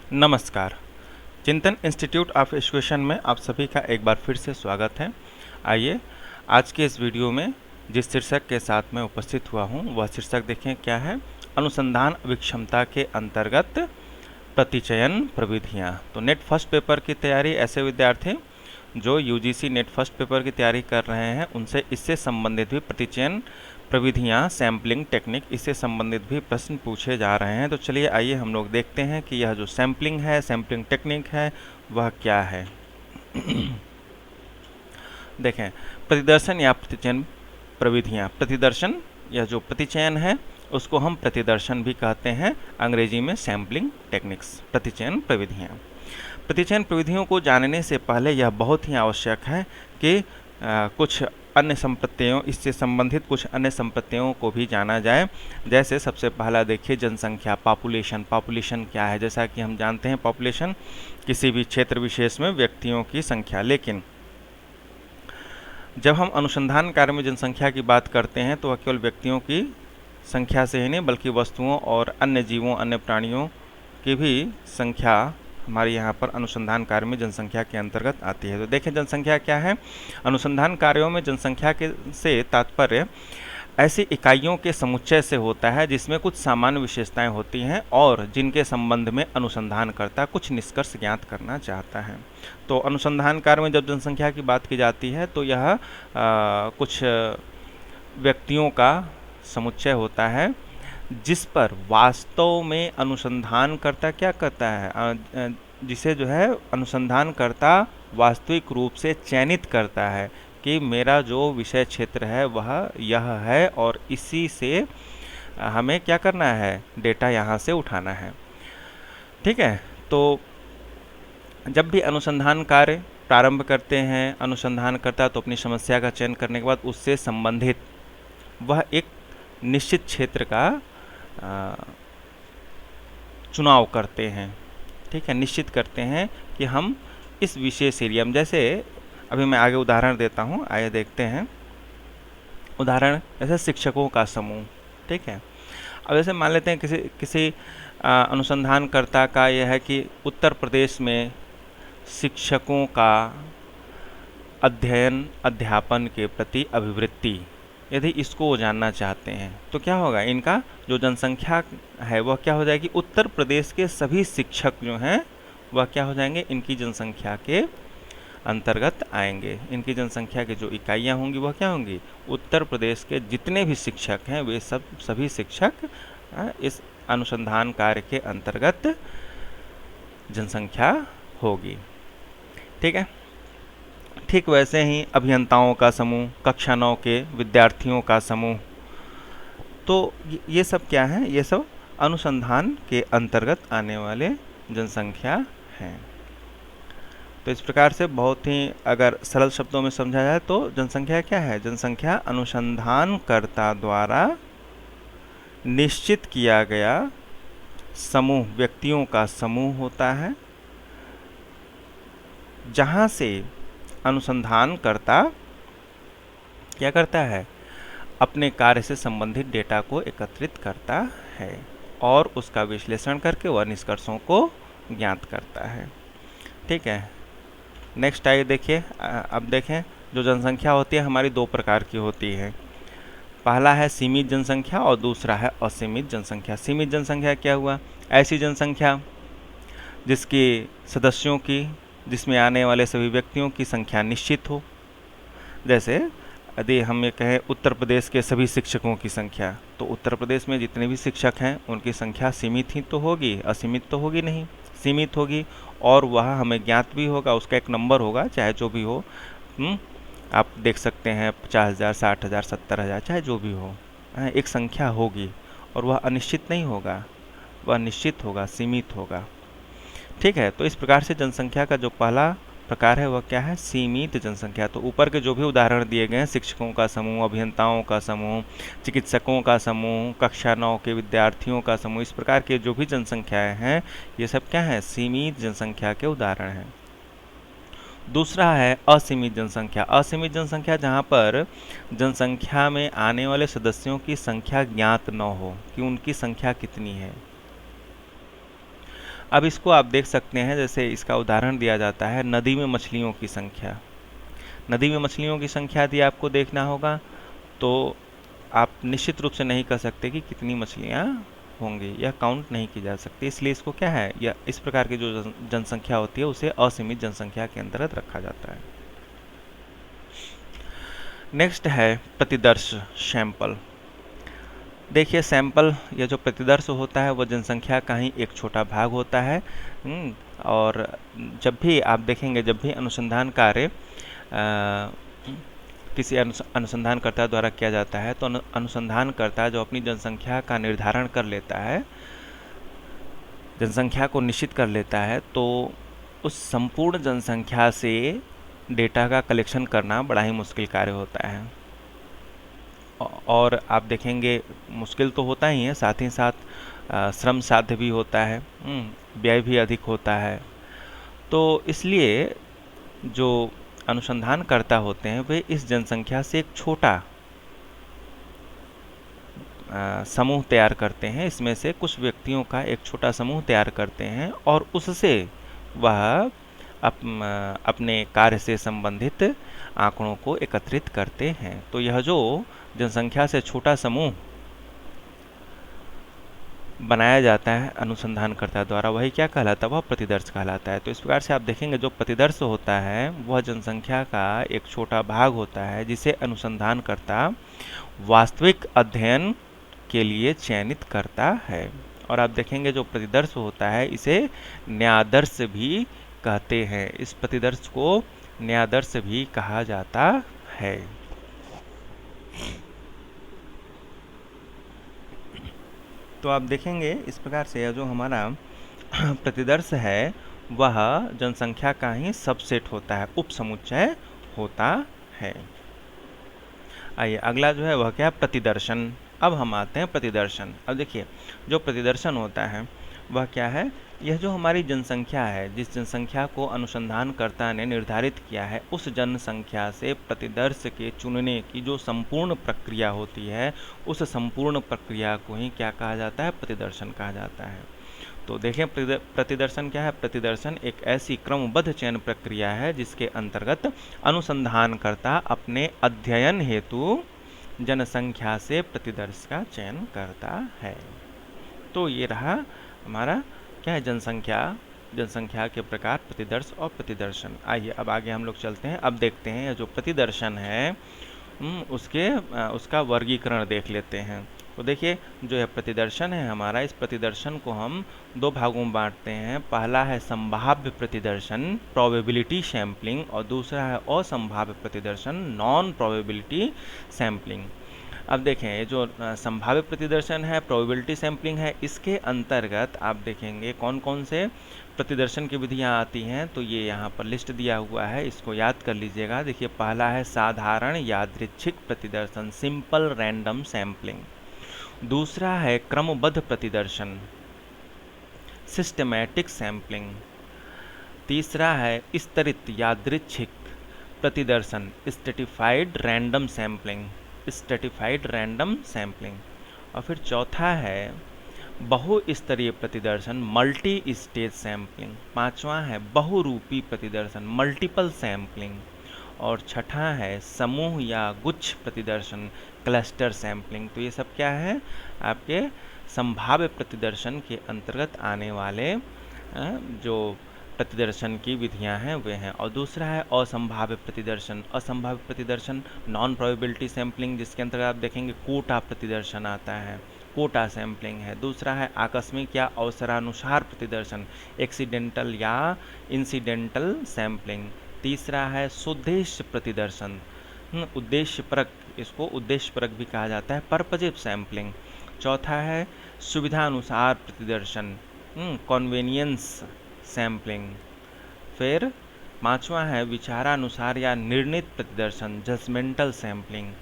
नमस्कार। चिंतन institute of education में आप सभी का एक बार फिर से स्वागत है। आइए आज के इस वीडियो में जिस शीर्षक के साथ मैं उपस्थित हुआ हूं वह शीर्षक देखें क्या है। अनुसंधान अभिक्षमता के अंतर्गत प्रतिचयन प्रविधियां। तो नेट फर्स्ट पेपर की तैयारी ऐसे विद्यार्थी जो यूजीसी नेट फर्स्ट पेपर की तैयारी कर रहे हैं उनसे इससे संबंधित भी प्रतिचयन प्रविधियां, सैम्पलिंग टेक्निक, इससे संबंधित भी प्रश्न पूछे जा रहे हैं। तो चलिए आइए हम लोग देखते हैं कि यह जो सैम्पलिंग है, सैम्पलिंग टेक्निक है, वह क्या है। देखें, प्रतिदर्शन या प्रतिचयन प्रविधियां। प्रतिदर्शन यह जो प्रतिचयन है उसको हम प्रतिदर्शन भी कहते हैं, अंग्रेजी में सैम्पलिंग टेक्निक्स। प्रतिचयन प्रविधियां, प्रतिचयन प्रविधियों को जानने से पहले यह बहुत ही आवश्यक है कि कुछ अन्य संपत्तियों, इससे संबंधित कुछ अन्य संपत्तियों को भी जाना जाए। जैसे सबसे पहला देखिए जनसंख्या, पॉपुलेशन। पॉपुलेशन क्या है? जैसा कि हम जानते हैं पॉपुलेशन किसी भी क्षेत्र विशेष में व्यक्तियों की संख्या। लेकिन जब हम अनुसंधान कार्य में जनसंख्या की बात करते हैं तो वह केवल व्यक्तियों की संख्या से ही नहीं बल्कि वस्तुओं और अन्य जीवों, अन्य प्राणियों की भी संख्या हमारे यहाँ पर अनुसंधान कार्य में जनसंख्या के अंतर्गत आती है। तो देखें जनसंख्या क्या है। अनुसंधान कार्यों में जनसंख्या के से तात्पर्य ऐसी इकाइयों के समुच्चय से होता है जिसमें कुछ सामान्य विशेषताएं होती हैं और जिनके संबंध में अनुसंधानकर्ता कुछ निष्कर्ष ज्ञात करना चाहता है। तो अनुसंधान कार्य में जब जनसंख्या की बात की जाती है तो यह कुछ व्यक्तियों का समुच्चय होता है जिस पर वास्तव में अनुसंधानकर्ता क्या करता है, जिसे जो है अनुसंधानकर्ता वास्तविक रूप से चयनित करता है कि मेरा जो विषय क्षेत्र है वह यह है और इसी से हमें क्या करना है, डेटा यहाँ से उठाना है। ठीक है। तो जब भी अनुसंधान कार्य प्रारंभ करते हैं अनुसंधानकर्ता तो अपनी समस्या का चयन करने के बाद उससे संबंधित वह एक निश्चित क्षेत्र का चुनाव करते हैं। ठीक है, निश्चित करते हैं कि हम इस विशेष एरिया में, जैसे अभी मैं आगे उदाहरण देता हूँ, आइए देखते हैं उदाहरण। जैसे शिक्षकों का समूह। ठीक है, अब जैसे मान लेते हैं किसी अनुसंधानकर्ता का यह है कि उत्तर प्रदेश में शिक्षकों का अध्ययन अध्यापन के प्रति अभिवृत्ति, यदि इसको वो जानना चाहते हैं तो क्या होगा, इनका जो जनसंख्या है वह क्या हो जाएगी, उत्तर प्रदेश के सभी शिक्षक जो हैं वह क्या हो जाएंगे, इनकी जनसंख्या के अंतर्गत आएंगे। इनकी जनसंख्या की जो इकाइयां होंगी वह क्या होंगी, उत्तर प्रदेश के जितने भी शिक्षक हैं वे सभी शिक्षक इस अनुसंधान कार्य के अंतर्गत जनसंख्या होगी। ठीक है। ठीक वैसे ही अभियंताओं का समूह, कक्षा 9 के विद्यार्थियों का समूह, तो ये सब क्या है, ये सब अनुसंधान के अंतर्गत आने वाले जनसंख्या हैं। तो इस प्रकार से बहुत ही अगर सरल शब्दों में समझा जाए तो जनसंख्या क्या है, जनसंख्या अनुसंधानकर्ता द्वारा निश्चित किया गया समूह, व्यक्तियों का समूह होता है जहां से अनुसंधानकर्ता क्या करता है, अपने कार्य से संबंधित डेटा को एकत्रित करता है और उसका विश्लेषण करके वह निष्कर्षों को ज्ञात करता है। ठीक है। नेक्स्ट आइए देखिए, अब देखें जो जनसंख्या होती है हमारी दो प्रकार की होती है। पहला है सीमित जनसंख्या और दूसरा है असीमित जनसंख्या। सीमित जनसंख्या क्या हुआ, ऐसी जनसंख्या जिसकी सदस्यों की, जिसमें आने वाले सभी व्यक्तियों की संख्या निश्चित हो। जैसे यदि हम ये कहें उत्तर प्रदेश के सभी शिक्षकों की संख्या, तो उत्तर प्रदेश में जितने भी शिक्षक हैं उनकी संख्या सीमित ही तो होगी, असीमित तो होगी नहीं, सीमित होगी। और वह हमें ज्ञात भी होगा, उसका एक नंबर होगा, चाहे जो भी हो। आप देख सकते हैं 50,000, 60,000, 70,000, चाहे जो भी हो, एक संख्या होगी और वह अनिश्चित नहीं होगा, वह निश्चित होगा, सीमित होगा। ठीक है। तो इस प्रकार से जनसंख्या का जो पहला प्रकार है वह क्या है, सीमित जनसंख्या। तो ऊपर के जो भी उदाहरण दिए गए हैं, शिक्षकों का समूह, अभियंताओं का समूह, चिकित्सकों का समूह, कक्षा 9 के विद्यार्थियों का समूह, इस प्रकार के जो भी जनसंख्याएं हैं ये सब क्या है, सीमित जनसंख्या के उदाहरण हैं। दूसरा है असीमित जनसंख्या। असीमित जनसंख्या जहाँ पर जनसंख्या में आने वाले सदस्यों की संख्या ज्ञात न हो कि उनकी संख्या कितनी है। अब इसको आप देख सकते हैं, जैसे इसका उदाहरण दिया जाता है नदी में मछलियों की संख्या। नदी में मछलियों की संख्या यदि आपको देखना होगा तो आप निश्चित रूप से नहीं कह सकते कि कितनी मछलियाँ होंगी, यह काउंट नहीं की जा सकती। इसलिए इसको क्या है, या इस प्रकार की जो जनसंख्या होती है उसे असीमित जनसंख्या के अंतर्गत रखा जाता है। नेक्स्ट है प्रतिदर्श सैंपल। देखिए सैंपल या जो प्रतिदर्श होता है वह जनसंख्या का ही एक छोटा भाग होता है। और जब भी आप देखेंगे, जब भी अनुसंधान कार्य किसी अनुसंधानकर्ता द्वारा किया जाता है तो अनुसंधानकर्ता जो अपनी जनसंख्या का निर्धारण कर लेता है, जनसंख्या को निश्चित कर लेता है, तो उस संपूर्ण जनसंख्या से डेटा का कलेक्शन करना बड़ा ही मुश्किल कार्य होता है। और आप देखेंगे मुश्किल तो होता ही है, साथ ही साथ श्रम साध्य भी होता है, व्यय भी अधिक होता है। तो इसलिए जो अनुसंधानकर्ता होते हैं वे इस जनसंख्या से एक छोटा समूह तैयार करते हैं, इसमें से कुछ व्यक्तियों का एक छोटा समूह तैयार करते हैं और उससे वह अपने कार्य से संबंधित आंकड़ों को एकत्रित करते हैं। तो यह जो जनसंख्या से छोटा समूह बनाया जाता है अनुसंधानकर्ता द्वारा, वही क्या कहलाता है, वह प्रतिदर्श कहलाता है। तो इस प्रकार से आप देखेंगे जो प्रतिदर्श होता है वह जनसंख्या का एक छोटा भाग होता है जिसे अनुसंधानकर्ता वास्तविक अध्ययन के लिए चयनित करता है। और आप देखेंगे जो प्रतिदर्श होता है इसे न्यायादर्श भी कहते हैं, इस प्रतिदर्श को न्यायादर्श भी कहा जाता है। तो आप देखेंगे इस प्रकार से जो हमारा प्रतिदर्श है वह जनसंख्या का ही सबसेट होता है, उपसमुच्चय होता है। आइए अगला जो है वह क्या है, प्रतिदर्शन। अब हम आते हैं प्रतिदर्शन। अब देखिए जो प्रतिदर्शन होता है वह क्या है, यह जो हमारी जनसंख्या है, जिस जनसंख्या को अनुसंधानकर्ता ने निर्धारित किया है, उस जनसंख्या से प्रतिदर्श के चुनने की जो संपूर्ण प्रक्रिया होती है, उस संपूर्ण प्रक्रिया को ही क्या कहा जाता है, प्रतिदर्शन कहा जाता है। तो देखें प्रतिदर्शन क्या है, प्रतिदर्शन एक ऐसी क्रमबद्ध चयन प्रक्रिया है जिसके अंतर्गत अनुसंधानकर्ता अपने अध्ययन हेतु जनसंख्या से प्रतिदर्श का चयन करता है। तो ये रहा हमारा क्या है, जनसंख्या के प्रकार प्रतिदर्श और प्रतिदर्शन। आइए अब आगे हम लोग चलते हैं। अब देखते हैं जो प्रतिदर्शन है उसका वर्गीकरण देख लेते हैं। तो देखिए जो है प्रतिदर्शन है हमारा, इस प्रतिदर्शन को हम दो भागों में बांटते हैं। पहला है संभाव्य प्रतिदर्शन, प्रोबेबिलिटी सैंपलिंग, और दूसरा है असंभाव्य प्रतिदर्शन, नॉन प्रोबेबिलिटी सैंपलिंग। अब देखें ये जो संभाव्य प्रतिदर्शन है, प्रोबेबिलिटी सैंपलिंग है, इसके अंतर्गत आप देखेंगे कौन कौन से प्रतिदर्शन की विधियां आती हैं। तो ये यहाँ पर लिस्ट दिया हुआ है, इसको याद कर लीजिएगा। देखिए पहला है साधारण यादृच्छिक प्रतिदर्शन, सिंपल रैंडम सैंपलिंग। दूसरा है क्रमबद्ध प्रतिदर्शन, सिस्टमैटिक सैंपलिंग। तीसरा है स्तरित यादृच्छिक प्रतिदर्शन, stratified random sampling, stratified random sampling. और फिर चौथा है बहुस्तरीय प्रतिदर्शन, मल्टी स्टेज सैंपलिंग। पांचवा है बहुरूपी प्रतिदर्शन, मल्टीपल सैंपलिंग। और छठा है समूह या गुच्छ प्रतिदर्शन, क्लस्टर सैंपलिंग। तो ये सब क्या है, आपके संभाव्य प्रतिदर्शन के अंतर्गत आने वाले जो प्रतिदर्शन की विधियां हैं वे हैं। और दूसरा है असंभाव्य प्रतिदर्शन। असंभाव्य प्रतिदर्शन नॉन प्रोबेबिलिटी सैंपलिंग, जिसके अंतर्गत आप देखेंगे कोटा प्रतिदर्शन आता है, कोटा सैंपलिंग है। दूसरा है आकस्मिक या अवसरानुसार प्रतिदर्शन, एक्सीडेंटल या इंसिडेंटल सैंपलिंग। तीसरा है सुद्देश्य प्रतिदर्शन, उद्देश्यपरक, इसको उद्देश्यपरक भी कहा जाता है, पर्पजिव सैंपलिंग। चौथा है सुविधानुसार प्रतिदर्शन, कॉन्वेनियंस सैंपलिंग। फिर पांचवा है विचारानुसार या निर्णित प्रतिदर्शन, जजमेंटल सैंपलिंग।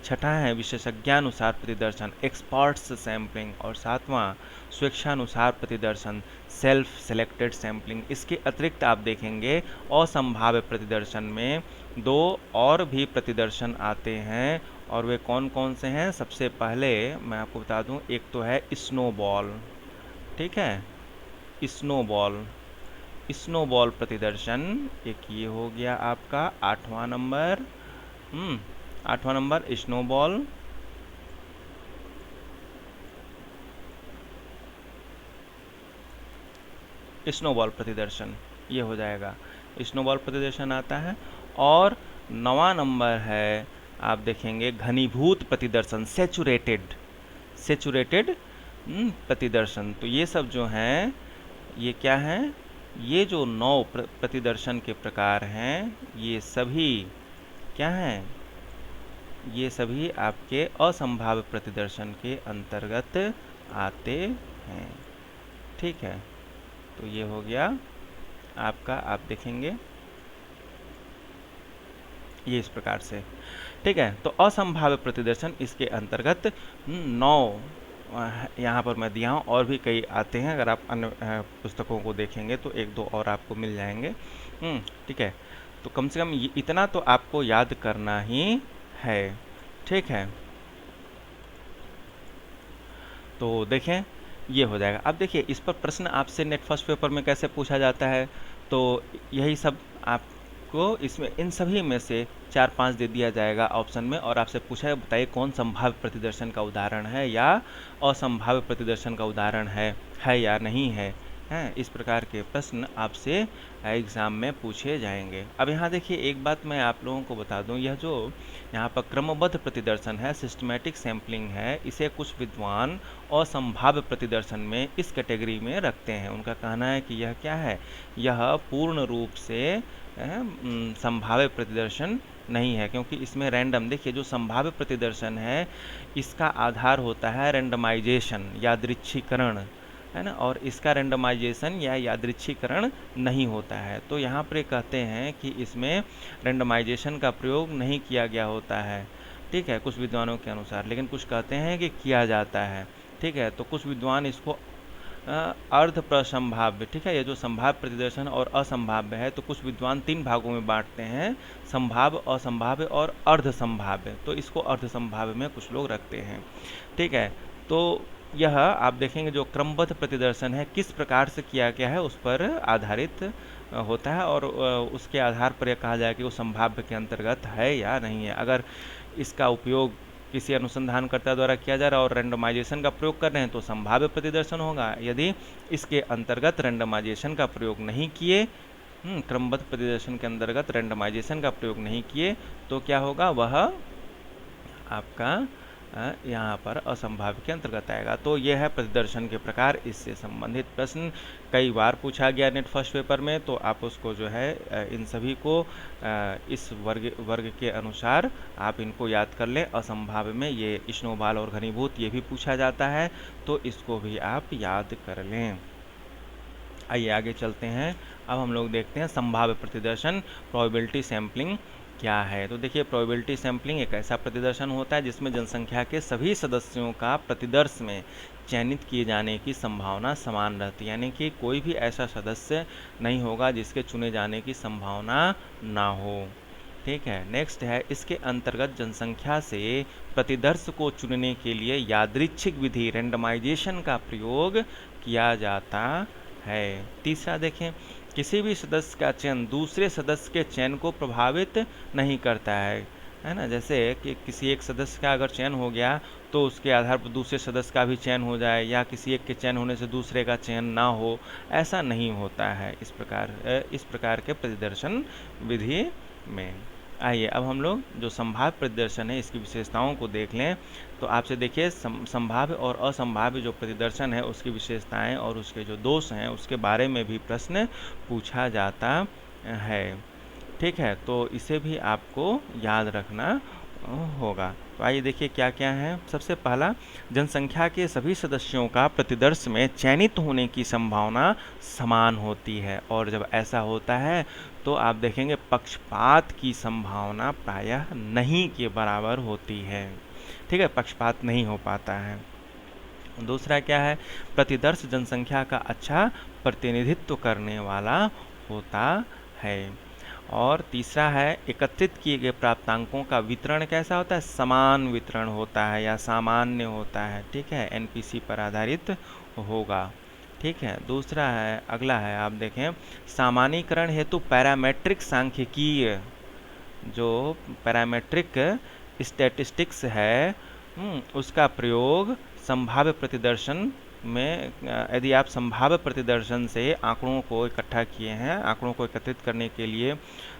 छठा है विशेषज्ञानुसार प्रतिदर्शन, एक्सपर्ट्स सैंपलिंग। और सातवां स्वेच्छानुसार प्रतिदर्शन, सेल्फ सेलेक्टेड सैंपलिंग। इसके अतिरिक्त आप देखेंगे असंभाव्य प्रतिदर्शन में दो और भी प्रतिदर्शन आते हैं, और वे कौन कौन से हैं। सबसे पहले मैं आपको बता दूं, एक तो है स्नोबॉल, ठीक है, स्नोबॉल, स्नोबॉल प्रतिदर्शन, एक ये हो गया आपका 8वां नंबर। 8वां नंबर स्नोबॉल। स्नोबॉल प्रतिदर्शन ये हो जाएगा, स्नोबॉल प्रतिदर्शन आता है। और 9वां नंबर है, आप देखेंगे घनीभूत प्रतिदर्शन, सेचुरेटेड, सेचुरेटेड प्रतिदर्शन। तो ये सब जो हैं ये क्या हैं, ये जो 9 प्रतिदर्शन के प्रकार हैं ये सभी क्या हैं, ये सभी आपके असंभाव्य प्रतिदर्शन के अंतर्गत आते हैं। ठीक है, तो ये हो गया आपका, आप देखेंगे ये इस प्रकार से। ठीक है, तो असंभाव्य प्रतिदर्शन इसके अंतर्गत 9 यहाँ पर मैं दिया हूँ, और भी कई आते हैं, अगर आप अन्य पुस्तकों को देखेंगे तो 1-2 और आपको मिल जाएंगे। ठीक है, तो कम से कम इतना तो आपको याद करना ही है। ठीक है, तो देखें ये हो जाएगा। अब देखिए इस पर प्रश्न आपसे नेट फर्स्ट पेपर में कैसे पूछा जाता है, तो यही सब आपको इसमें इन सभी में से 4-5 दे दिया जाएगा ऑप्शन में, और आपसे पूछा है बताइए कौन संभाव्य प्रतिदर्शन का उदाहरण है या असंभाव्य प्रतिदर्शन का उदाहरण है या नहीं है। हैं, इस प्रकार के प्रश्न आपसे एग्ज़ाम में पूछे जाएंगे। अब यहाँ देखिए एक बात मैं आप लोगों को बता दूँ, यह जो यहाँ पर क्रमबद्ध प्रतिदर्शन है, सिस्टमैटिक सैम्पलिंग है, इसे कुछ विद्वान असंभाव्य प्रतिदर्शन में इस कैटेगरी में रखते हैं। उनका कहना है कि यह क्या है, यह पूर्ण रूप से संभाव्य प्रतिदर्शन नहीं है, क्योंकि इसमें रैंडम, देखिए जो संभाव्य प्रतिदर्शन है इसका आधार होता है रैंडमाइजेशन, यादृच्छिकरण, है ना, और इसका रैंडमाइजेशन या यादृच्छिकरण नहीं होता है। तो यहाँ पर कहते हैं कि इसमें रैंडमाइजेशन का प्रयोग नहीं किया गया होता है। ठीक है, कुछ विद्वानों के अनुसार, लेकिन कुछ कहते हैं कि किया जाता है। ठीक है, तो कुछ विद्वान इसको अर्ध प्रसंभाव्य, ठीक है, ये जो संभाव्य प्रतिदर्शन और असंभाव्य है, तो कुछ विद्वान 3 भागों में बांटते हैं, संभाव्य, असंभाव्य और अर्ध संभाव्य। तो इसको अर्ध संभाव्य में कुछ लोग रखते हैं। ठीक है, तो यह आप देखेंगे जो क्रमबद्ध प्रतिदर्शन है किस प्रकार से किया गया है उस पर आधारित होता है, और उसके आधार पर यह कहा जाए कि वो संभाव्य के अंतर्गत है या नहीं है। अगर इसका उपयोग किसी अनुसंधानकर्ता द्वारा किया जा रहा है और रैंडमाइजेशन का प्रयोग कर रहे हैं तो संभाव्य प्रतिदर्शन होगा। यदि इसके अंतर्गत रैंडमाइजेशन का प्रयोग नहीं किए, क्रमबद्ध प्रतिदर्शन के अंतर्गत रैंडमाइजेशन का प्रयोग नहीं किए, तो क्या होगा, वह आपका यहाँ पर असंभाव्य के अंतर्गत आएगा। तो यह है प्रतिदर्शन के प्रकार, इससे संबंधित प्रश्न कई बार पूछा गया नेट फर्स्ट पेपर में, तो आप उसको जो है इन सभी को इस वर्ग के अनुसार आप इनको याद कर लें। असंभाव्य में ये स्नोबॉल और घनीभूत ये भी पूछा जाता है, तो इसको भी आप याद कर लें। आइए आगे चलते हैं। अब हम लोग देखते हैं संभाव्य प्रतिदर्शन, प्रोबेबिलिटी सैम्पलिंग क्या है। तो देखिए प्रोबेबिलिटी सैम्पलिंग एक ऐसा प्रतिदर्शन होता है जिसमें जनसंख्या के सभी सदस्यों का प्रतिदर्श में चयनित किए जाने की संभावना समान रहती है, यानी कि कोई भी ऐसा सदस्य नहीं होगा जिसके चुने जाने की संभावना ना हो। ठीक है, नेक्स्ट है, इसके अंतर्गत जनसंख्या से प्रतिदर्श को चुनने के लिए यादृच्छिक विधि रैंडमाइजेशन का प्रयोग किया जाता है। तीसरा देखें, किसी भी सदस्य का चयन दूसरे सदस्य के चयन को प्रभावित नहीं करता है ना। जैसे कि किसी एक सदस्य का अगर चयन हो गया तो उसके आधार पर दूसरे सदस्य का भी चयन हो जाए, या किसी एक के चयन होने से दूसरे का चयन ना हो, ऐसा नहीं होता है इस प्रकार के प्रतिदर्शन विधि में। आइए अब हम लोग जो संभाव्य प्रतिदर्शन है इसकी विशेषताओं को देख लें। तो आपसे देखिए संभाव्य और असंभाव्य जो प्रतिदर्शन है उसकी विशेषताएं और उसके जो दोष हैं उसके बारे में भी प्रश्न पूछा जाता है। ठीक है, तो इसे भी आपको याद रखना होगा। तो आइए देखिए क्या क्या है। सबसे पहला, जनसंख्या के सभी सदस्यों का प्रतिदर्श में चयनित होने की संभावना समान होती है, और जब ऐसा होता है तो आप देखेंगे पक्षपात की संभावना प्रायः नहीं के बराबर होती है। ठीक है, पक्षपात नहीं हो पाता है। दूसरा क्या है, प्रतिदर्श जनसंख्या का अच्छा प्रतिनिधित्व करने वाला होता है। और तीसरा है, एकत्रित किए गए प्राप्तांकों का वितरण कैसा होता है, समान वितरण होता है या सामान्य होता है। ठीक है, एनपीसी पर आधारित होगा। ठीक है। दूसरा है, अगला है, आप देखें, सामान्यीकरण हेतु पैरामेट्रिक सांख्यिकीय, जो पैरामेट्रिक स्टैटिस्टिक्स है, उसका प्रयोग संभाव्य प्रतिदर्शन में, यदि आप संभाव्य प्रतिदर्शन से आंकड़ों को इकट्ठा किए हैं, आंकड़ों को एकत्रित करने के लिए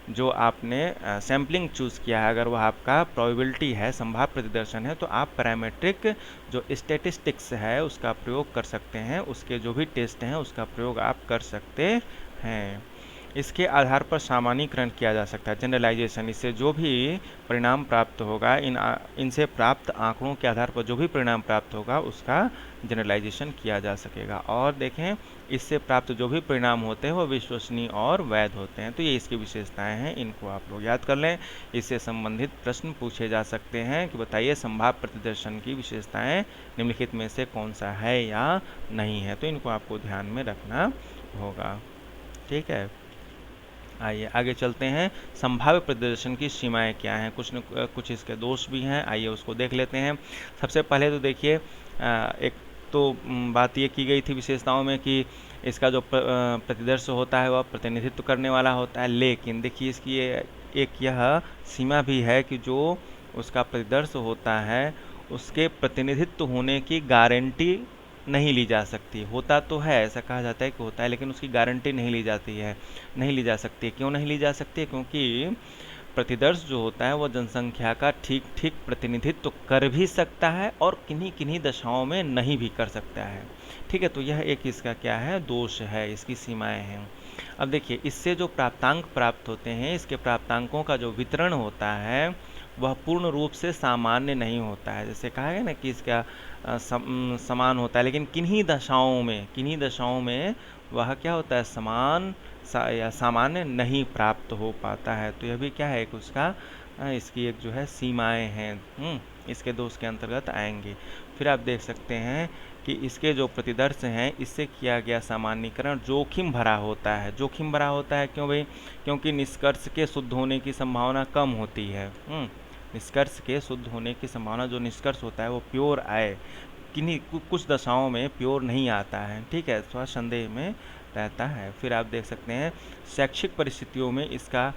जो आपने सैम्पलिंग चूज़ किया है, अगर वह आपका प्रोबेबिलिटी है, संभाव्य प्रतिदर्शन है, तो आप पैरामेट्रिक जो स्टैटिस्टिक्स है उसका प्रयोग कर सकते हैं, उसके जो भी टेस्ट हैं उसका प्रयोग आप कर सकते हैं। इसके आधार पर सामान्यीकरण किया जा सकता है, जनरलाइजेशन। इससे जो भी परिणाम प्राप्त होगा, इनसे प्राप्त आंकड़ों के आधार पर जो भी परिणाम प्राप्त होगा उसका जनरलाइजेशन किया जा सकेगा। और देखें, इससे प्राप्त जो भी परिणाम होते हैं वो विश्वसनीय और वैध होते हैं। तो ये इसकी विशेषताएं हैं, इनको आप लोग याद कर लें। इससे संबंधित प्रश्न पूछे जा सकते हैं कि बताइए संभाव्य प्रतिदर्शन की विशेषताएं निम्नलिखित में से कौन सा है या नहीं है। तो इनको आपको ध्यान में रखना होगा। ठीक है, आइए आगे चलते हैं। संभाव्य प्रतिदर्शन की सीमाएं क्या हैं, कुछ इसके दोष भी हैं, आइए उसको देख लेते हैं। सबसे पहले तो देखिए, एक तो बात ये की गई थी विशेषताओं में कि इसका जो प्रतिदर्श होता है वह प्रतिनिधित्व करने वाला होता है, लेकिन देखिए इसकी एक यह सीमा भी है कि जो उसका प्रतिदर्श होता है उसके प्रतिनिधित्व होने की गारंटी नहीं ली जा सकती। होता तो है, ऐसा कहा जाता है कि होता है, लेकिन उसकी गारंटी नहीं ली जाती है, नहीं ली जा सकती। क्यों नहीं ली जा सकती? क्योंकि प्रतिदर्श जो होता है वह जनसंख्या का ठीक ठीक प्रतिनिधित्व कर भी सकता है और किन्हीं किन्हीं दशाओं में नहीं भी कर सकता है। ठीक है, तो यह एक इसका क्या है, दोष है, इसकी सीमाएं हैं। अब देखिए, इससे जो प्राप्तांक प्राप्त होते हैं, इसके प्राप्तांकों का जो वितरण होता है वह पूर्ण रूप से सामान्य नहीं होता है। जैसे कहा गया ना कि इसका समान होता है, लेकिन किन्हीं दशाओं में वह क्या होता है, समान या सामान्य नहीं प्राप्त हो पाता है। तो यह भी क्या है, एक उसका इसकी एक जो है सीमाएं हैं, इसके दोष के अंतर्गत आएंगे। फिर आप देख सकते हैं कि इसके जो प्रतिदर्श हैं इससे किया गया सामान्यीकरण जोखिम भरा होता है। जोखिम भरा होता है क्यों भाई? क्योंकि निष्कर्ष के शुद्ध होने की संभावना कम होती है। निष्कर्ष के शुद्ध होने की संभावना, जो निष्कर्ष होता है वो प्योर आए, कुछ दशाओं में प्योर नहीं आता है। ठीक है, थोड़ा संदेह में रहता है। फिर आप देख सकते हैं शैक्षिक परिस्थितियों में इसका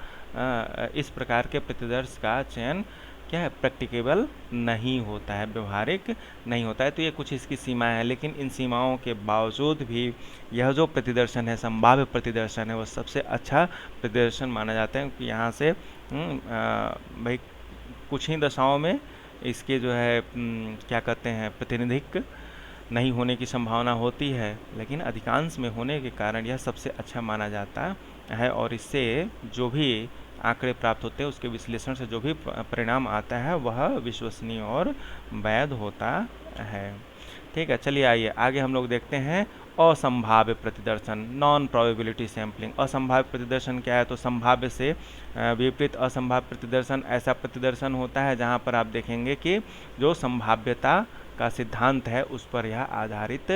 इस प्रकार के प्रतिदर्श का चयन क्या है, प्रैक्टिकेबल नहीं होता है, व्यवहारिक नहीं होता है। तो ये कुछ इसकी सीमाएं हैं, लेकिन इन सीमाओं के बावजूद भी यह जो प्रतिदर्शन है, संभाव्य प्रतिदर्शन है, वह सबसे अच्छा प्रतिदर्शन माना जाता है। क्योंकि यहाँ से भाई कुछ ही दशाओं में इसके जो है क्या कहते हैं, प्रतिनिधिक नहीं होने की संभावना होती है, लेकिन अधिकांश में होने के कारण यह सबसे अच्छा माना जाता है। और इससे जो भी आंकड़े प्राप्त होते हैं उसके विश्लेषण से जो भी परिणाम आता है वह विश्वसनीय और वैध होता है। ठीक है, चलिए आइए आगे हम लोग देखते हैं असंभाव्य प्रतिदर्शन, नॉन प्रोबेबिलिटी सैम्पलिंग। असंभाव्य प्रतिदर्शन क्या है? तो संभाव्य से विपरीत असंभाव्य प्रतिदर्शन ऐसा प्रतिदर्शन होता है जहां पर आप देखेंगे कि जो संभाव्यता का सिद्धांत है उस पर यह आधारित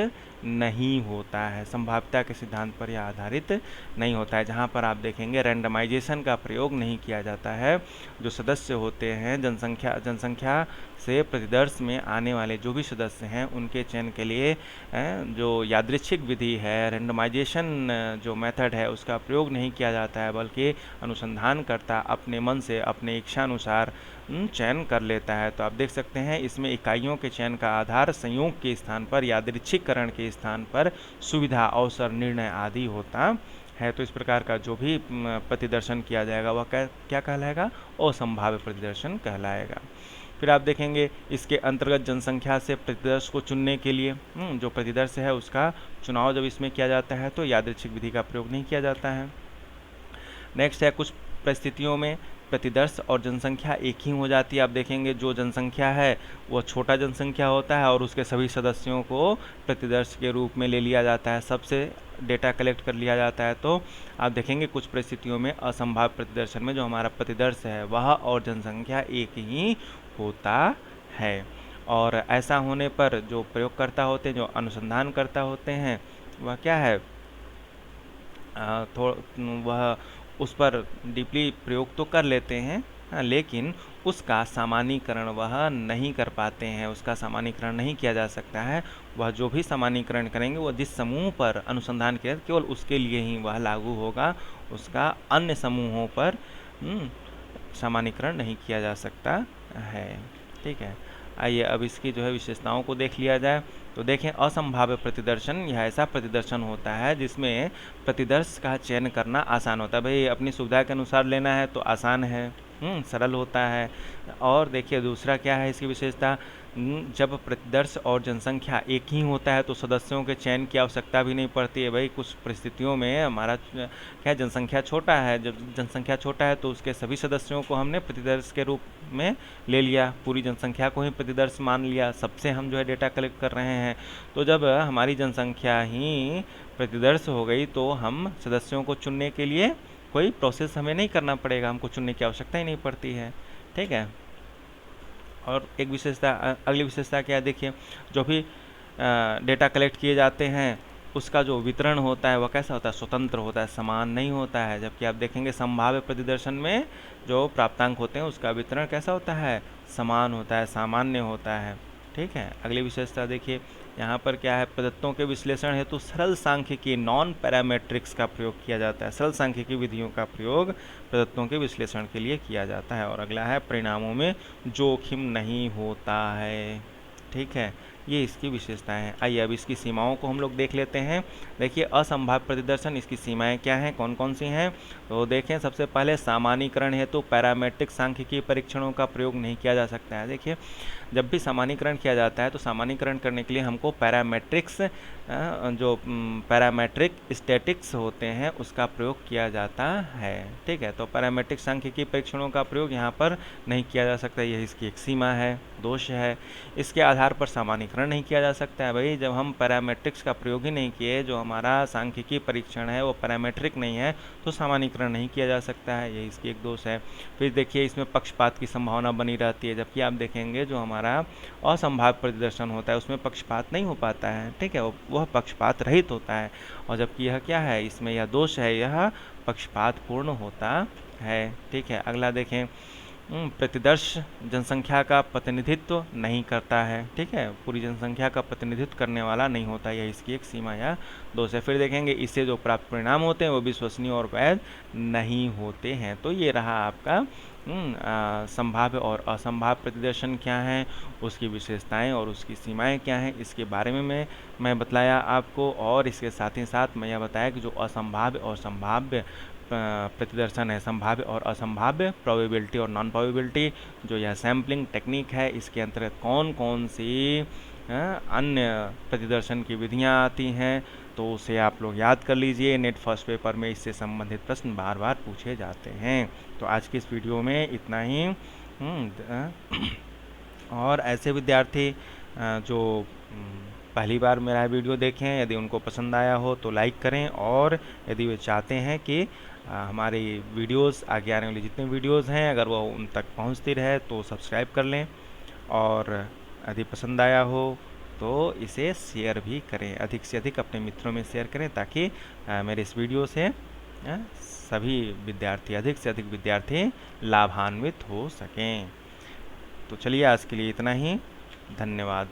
नहीं होता है, संभाव्यता के सिद्धांत पर यह आधारित नहीं होता है। जहां पर आप देखेंगे रैंडमाइजेशन का प्रयोग नहीं किया जाता है। जो सदस्य होते हैं, जनसंख्या से प्रतिदर्श में आने वाले जो भी सदस्य हैं उनके चयन के लिए जो यादृच्छिक विधि है, रैंडमाइजेशन जो मेथड है, उसका प्रयोग नहीं किया जाता है, बल्कि अनुसंधानकर्ता अपने मन से अपने इच्छानुसार चयन कर लेता है। तो आप देख सकते हैं इसमें इकाइयों के चयन का आधार संयोग के स्थान पर, यादृच्छिककरण के स्थान पर सुविधा, अवसर, निर्णय आदि होता है। तो इस प्रकार का जो भी प्रतिदर्शन किया जाएगा वह क्या कहलाएगा? असंभाव्य प्रतिदर्शन कहलाएगा। फिर आप देखेंगे इसके अंतर्गत जनसंख्या से प्रतिदर्श को चुनने के लिए जो प्रतिदर्श है उसका चुनाव जब इसमें किया जाता है तो यादृच्छिक विधि का प्रयोग नहीं किया जाता है। नेक्स्ट है, कुछ परिस्थितियों में प्रतिदर्श और जनसंख्या एक ही हो जाती है। आप देखेंगे जो जनसंख्या है वो छोटा जनसंख्या होता है और उसके सभी सदस्यों को प्रतिदर्श के रूप में ले लिया जाता है, सबसे डेटा कलेक्ट कर लिया जाता है। तो आप देखेंगे कुछ परिस्थितियों में असंभाव्य प्रतिदर्शन में जो हमारा प्रतिदर्श है वह और जनसंख्या एक ही होता है। और ऐसा होने पर जो प्रयोगकर्ता होते हैं, जो अनुसंधानकर्ता होते हैं, वह क्या है, वह उस पर डीपली प्रयोग तो कर लेते हैं, लेकिन उसका सामान्यीकरण वह नहीं कर पाते हैं, उसका सामान्यीकरण नहीं किया जा सकता है। वह जो भी सामान्यीकरण करेंगे वो जिस समूह पर अनुसंधान किया केवल उसके लिए ही वह लागू होगा, उसका अन्य समूहों पर सामान्यीकरण नहीं किया जा सकता है। ठीक है, आइए अब इसकी जो है विशेषताओं को देख लिया जाए। तो देखें, असंभाव्य प्रतिदर्शन यह ऐसा प्रतिदर्शन होता है जिसमें प्रतिदर्श का चयन करना आसान होता है। भाई अपनी सुविधा के अनुसार लेना है तो आसान है, सरल होता है। और देखिए दूसरा क्या है इसकी विशेषता, जब प्रतिदर्श और जनसंख्या एक ही होता है तो सदस्यों के चयन की आवश्यकता भी नहीं पड़ती है। भाई कुछ परिस्थितियों में हमारा क्या जनसंख्या छोटा है, जब जनसंख्या छोटा है तो उसके सभी सदस्यों को हमने प्रतिदर्श के रूप में ले लिया, पूरी जनसंख्या को ही प्रतिदर्श मान लिया, सबसे हम जो है डेटा कलेक्ट कर रहे हैं। तो जब हमारी जनसंख्या ही प्रतिदर्श हो गई तो हम सदस्यों को चुनने के लिए कोई प्रोसेस हमें नहीं करना पड़ेगा, हमको चुनने की आवश्यकता ही नहीं पड़ती है। ठीक है, और एक विशेषता, अगली विशेषता क्या है, देखिए जो भी डेटा कलेक्ट किए जाते हैं उसका जो वितरण होता है वह कैसा होता है, स्वतंत्र होता है, समान नहीं होता है। जबकि आप देखेंगे संभाव्य प्रतिदर्शन में जो प्राप्तांक होते हैं उसका वितरण कैसा होता है, समान होता है, सामान्य होता है। ठीक है, अगली विशेषता देखिए, यहाँ पर क्या है, प्रदत्तों के विश्लेषण हेतु सरल सांख्यिकी नॉन पैरामेट्रिक्स का प्रयोग किया जाता है। सरल सांख्यिकी विधियों का प्रयोग प्रदत्तों के विश्लेषण के लिए किया जाता है। और अगला है, परिणामों में जोखिम नहीं होता है। ठीक है, ये इसकी विशेषताएं हैं। आइए अब इसकी सीमाओं को हम लोग देख लेते हैं। देखिए असंभाव्य प्रतिदर्शन, इसकी सीमाएं क्या हैं, कौन कौन सी हैं। तो देखें, सबसे पहले सामान्यीकरण हेतु पैरामेट्रिक सांख्यिकीय परीक्षणों का प्रयोग नहीं किया जा सकता है। देखिए जब भी सामान्यीकरण किया जाता है तो सामान्यीकरण करने के लिए हमको पैरामेट्रिक्स जो पैरामेट्रिक स्टैटिक्स होते हैं उसका प्रयोग किया जाता है। ठीक है, तो पैरामेट्रिक सांख्यिकीय परीक्षणों का प्रयोग यहाँ पर नहीं किया जा सकता, यह इसकी एक सीमा है, दोष है। इसके आधार पर सामान्यीकरण नहीं किया जा सकता है। भाई जब हम पैरामेट्रिक्स का प्रयोग ही नहीं किए, जो हमारा सांख्यिकीय परीक्षण है वो पैरामेट्रिक नहीं है, तो सामान्यीकरण नहीं किया जा सकता है, यही इसकी एक दोष है। फिर देखिए इसमें पक्षपात की संभावना बनी रहती है, जबकि आप देखेंगे जो हमारा असंभाव्य प्रतिदर्शन होता है उसमें पक्षपात नहीं हो पाता है। ठीक है, वह पक्षपात रहित होता है। और जबकि यह क्या है, इसमें यह दोष है, यह पक्षपात पूर्ण होता है। ठीक है, अगला देखें, प्रतिदर्श जनसंख्या का प्रतिनिधित्व नहीं करता है। ठीक है, पूरी जनसंख्या का प्रतिनिधित्व करने वाला नहीं होता, यह इसकी एक सीमा या दोष है। फिर देखेंगे इससे जो प्राप्त परिणाम होते हैं वो विश्वसनीय और वैध नहीं होते हैं। तो ये रहा आपका संभाव्य और असंभाव्य प्रतिदर्शन क्या है, उसकी विशेषताएं और उसकी सीमाएं क्या हैं, इसके बारे में मैं बतलाया आपको। और इसके साथ ही साथ मैं यह बताया कि जो असंभाव्य और संभाव्य प्रतिदर्शन है, संभाव्य और असंभाव्य, प्रोबेबिलिटी और नॉन प्रोबेबिलिटी, जो यह सैम्पलिंग टेक्निक है, इसके अंतर्गत कौन कौन सी अन्य प्रतिदर्शन की विधियां आती हैं, तो उसे आप लोग याद कर लीजिए। नेट फर्स्ट पेपर में इससे संबंधित प्रश्न बार बार पूछे जाते हैं। तो आज की इस वीडियो में इतना ही। और ऐसे विद्यार्थी जो पहली बार मेरा वीडियो देखें, यदि उनको पसंद आया हो तो लाइक करें, और यदि वे चाहते हैं कि हमारी वीडियोस आगे आने वाली जितने वीडियोस हैं अगर वो उन तक पहुंचती रहे तो सब्सक्राइब कर लें, और यदि पसंद आया हो तो इसे शेयर भी करें, अधिक से अधिक अपने मित्रों में शेयर करें, ताकि मेरे इस वीडियो से सभी विद्यार्थी, अधिक से अधिक विद्यार्थी लाभान्वित हो सकें। तो चलिए आज के लिए इतना ही, धन्यवाद।